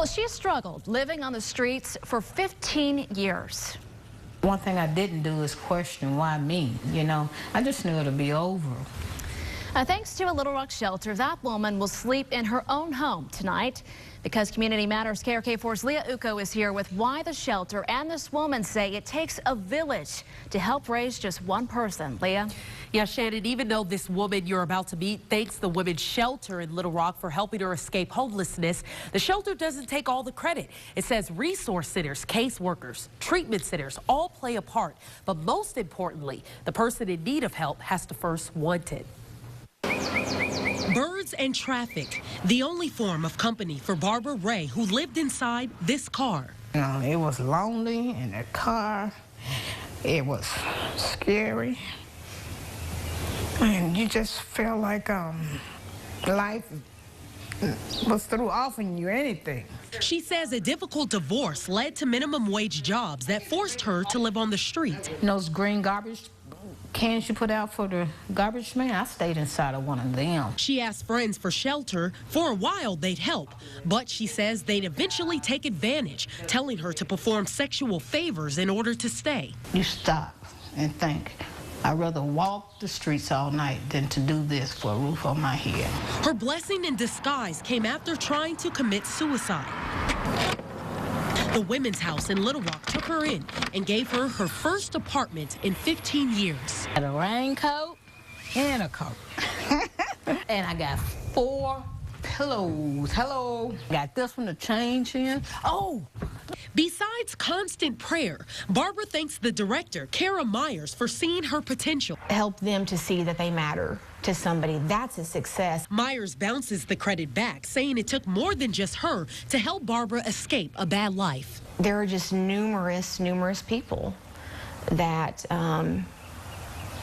Well, she struggled living on the streets for 15 years. One thing I didn't do is question why me, I just knew it'd be over. Thanks to a Little Rock shelter, that woman will sleep in her own home tonight. Because Community Matters KRK4's Leah Uko is here with why the shelter and this woman say it takes a village to help raise just one person. Leah? Yeah, Shannon, even though this woman you're about to meet thanks the women's shelter in Little Rock for helping her escape homelessness, the shelter doesn't take all the credit. It says resource centers, caseworkers, treatment centers all play a part. But most importantly, the person in need of help has to first want it. Birds and traffic, the only form of company for Barbara Ray, who lived inside this car. It was lonely in the car. It was scary. And you just felt like life was through offering you anything. She says a difficult divorce led to minimum wage jobs that forced her to live on the street. Those green garbage cans you put out for the garbage man, I stayed inside of one of them. She asked friends for shelter. For a while, they'd help, but she says they'd eventually take advantage, telling her to perform sexual favors in order to stay. You stop and think, I'd rather walk the streets all night than to do this for a roof on my head. Her blessing in disguise came after trying to commit suicide. The Women's House in Little Rock took her in and gave her her first apartment in 15 years. I had a raincoat and a coat. And I got 4 pillows. Hello. Got this one to change in. Oh! Besides constant prayer, Barbara thanks the director, Kara Myers, for seeing her potential. Help them to see that they matter to somebody. That's a success. Myers bounces the credit back, saying it took more than just her to help Barbara escape a bad life. There are just numerous people that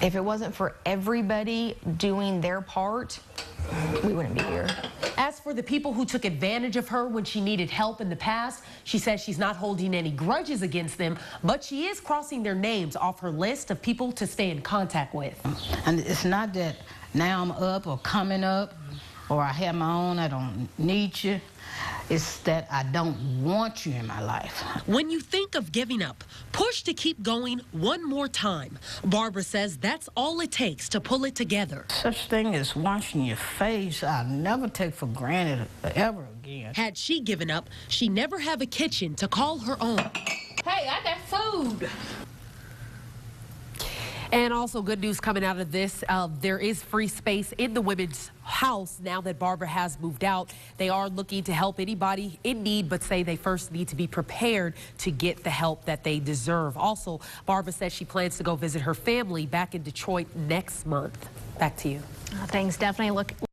if it wasn't for everybody doing their part, we wouldn't be here. As for the people who took advantage of her when she needed help in the past, she says she's not holding any grudges against them, but she is crossing their names off her list of people to stay in contact with. And it's not that now I'm up or coming up or I have my own, I don't need you. It's that I don't want you in my life. When you think of giving up, push to keep going one more time. Barbara says that's all it takes to pull it together. Such thing as washing your face, I'll never take for granted ever again. Had she given up, she'd never have a kitchen to call her own. Hey, I got food. And also good news coming out of this, there is free space in the women's house now that Barbara has moved out. They are looking to help anybody in need, but say they first need to be prepared to get the help that they deserve. Also, Barbara says she plans to go visit her family back in Detroit next month. Back to you. Things definitely look